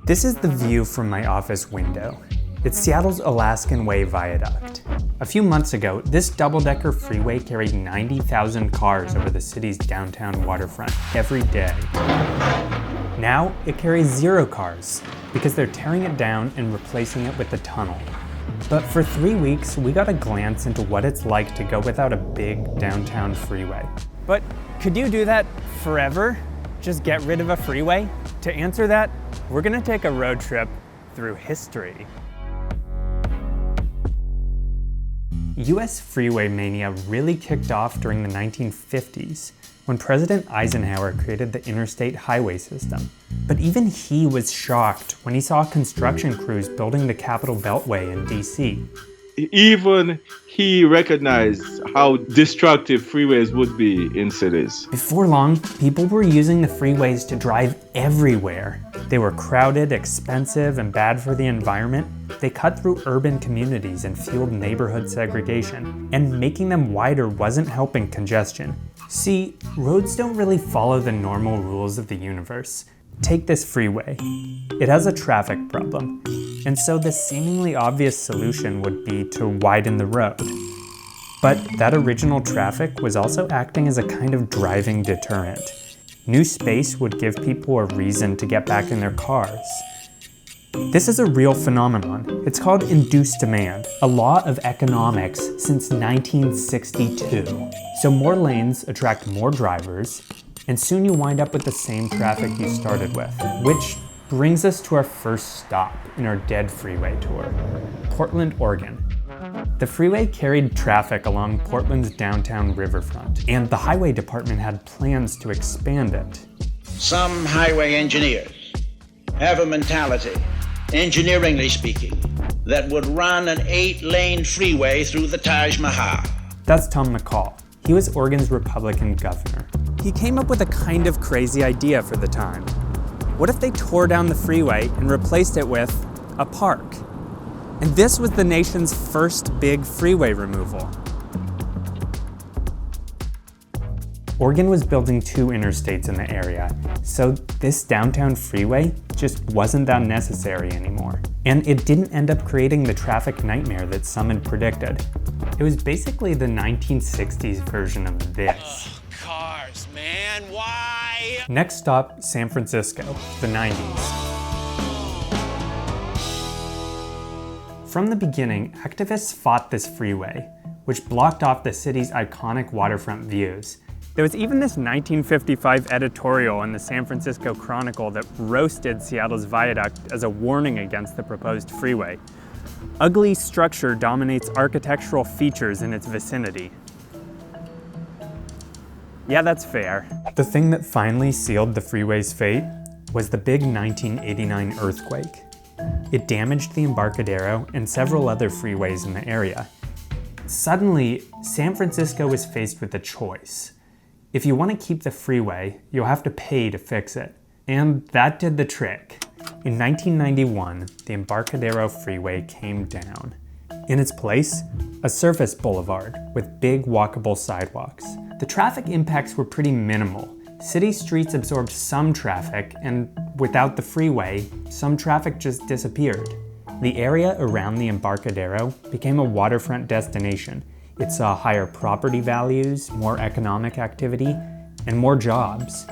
This is the view from my office window. It's Seattle's Alaskan Way viaduct. A few months ago, this double-decker freeway carried 90,000 cars over the city's downtown waterfront every day. Now, it carries 0 cars because they're tearing it down and replacing it with a tunnel. But for 3 weeks, we got a glance into what it's like to go without a big downtown freeway. But could you do that forever? Just get rid of a freeway? To answer that, we're gonna take a road trip through history. US freeway mania really kicked off during the 1950s when President Eisenhower created the Interstate highway system. But even he was shocked when he saw construction crews building the Capitol Beltway in DC. Even he recognized how destructive freeways would be in cities. Before long, people were using the freeways to drive everywhere. They were crowded, expensive, and bad for the environment. They cut through urban communities and fueled neighborhood segregation. And making them wider wasn't helping congestion. See, roads don't really follow the normal rules of the universe. Take this freeway. It has a traffic problem. And so the seemingly obvious solution would be to widen the road. But that original traffic was also acting as a kind of driving deterrent. New space would give people a reason to get back in their cars. This is a real phenomenon. It's called induced demand, a law of economics since 1962. So more lanes attract more drivers, and soon you wind up with the same traffic you started with, which brings us to our first stop in our Dead Freeway tour, Portland, Oregon. The freeway carried traffic along Portland's downtown riverfront, and the highway department had plans to expand it. Some highway engineers have a mentality, engineeringly speaking, that would run an 8-lane freeway through the Taj Mahal. That's Tom McCall. He was Oregon's Republican governor. He came up with a kind of crazy idea for the time. What if they tore down the freeway and replaced it with a park? And this was the nation's first big freeway removal. Oregon was building 2 interstates in the area, so this downtown freeway just wasn't that necessary anymore. And it didn't end up creating the traffic nightmare that some had predicted. It was basically the 1960s version of this. Cars, man, why? Next stop, San Francisco, the 90s. From the beginning, activists fought this freeway, which blocked off the city's iconic waterfront views. There was even this 1955 editorial in the San Francisco Chronicle that roasted Seattle's viaduct as a warning against the proposed freeway. Ugly structure dominates architectural features in its vicinity. Yeah, that's fair. The thing that finally sealed the freeway's fate was the big 1989 earthquake. It damaged the Embarcadero and several other freeways in the area. Suddenly, San Francisco was faced with a choice. If you want to keep the freeway, you'll have to pay to fix it. And that did the trick. In 1991, the Embarcadero Freeway came down. In its place, a surface boulevard with big walkable sidewalks. The traffic impacts were pretty minimal. City streets absorbed some traffic, and without the freeway, some traffic just disappeared. The area around the Embarcadero became a waterfront destination. It saw higher property values, more economic activity, and more jobs.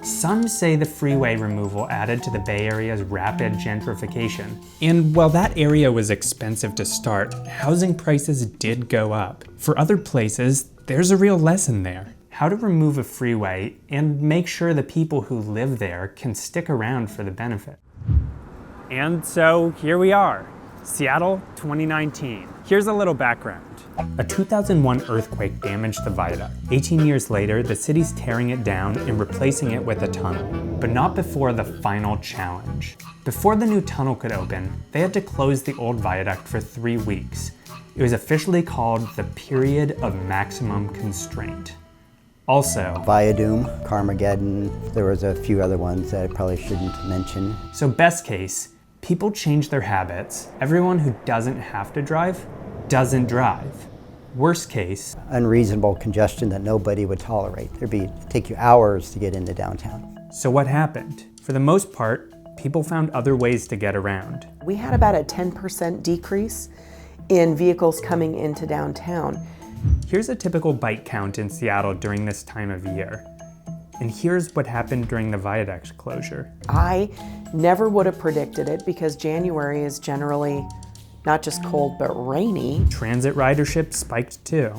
Some say the freeway removal added to the Bay Area's rapid gentrification. And while that area was expensive to start, housing prices did go up. For other places, there's a real lesson there. How to remove a freeway and make sure the people who live there can stick around for the benefit. And so here we are, Seattle 2019. Here's a little background. A 2001 earthquake damaged the viaduct. 18 years later, the city's tearing it down and replacing it with a tunnel, but not before the final challenge. Before the new tunnel could open, they had to close the old viaduct for 3 weeks. It was officially called the period of maximum constraint. Also, Viaduct, Carmageddon, there was a few other ones that I probably shouldn't mention. So best case, people change their habits. Everyone who doesn't have to drive, doesn't drive. Worst case, unreasonable congestion that nobody would tolerate. It'd take you hours to get into downtown. So what happened? For the most part, people found other ways to get around. We had about a 10% decrease in vehicles coming into downtown. Here's a typical bike count in Seattle during this time of year. And here's what happened during the viaduct closure. I never would have predicted it because January is generally not just cold, but rainy. Transit ridership spiked too.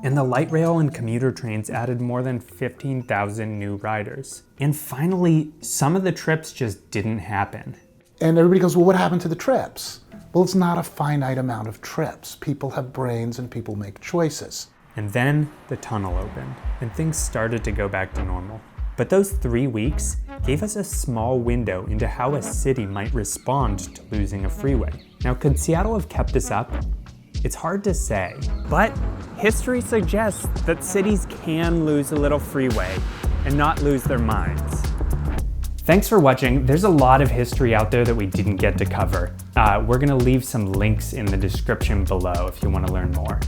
And the light rail and commuter trains added more than 15,000 new riders. And finally, some of the trips just didn't happen. And everybody goes, well, what happened to the trips? Well, it's not a finite amount of trips. People have brains and people make choices. And then the tunnel opened, and things started to go back to normal. But those 3 weeks gave us a small window into how a city might respond to losing a freeway. Now, could Seattle have kept this up? It's hard to say, but history suggests that cities can lose a little freeway and not lose their minds. Thanks for watching. There's a lot of history out there that we didn't get to cover. We're gonna leave some links in the description below if you wanna learn more.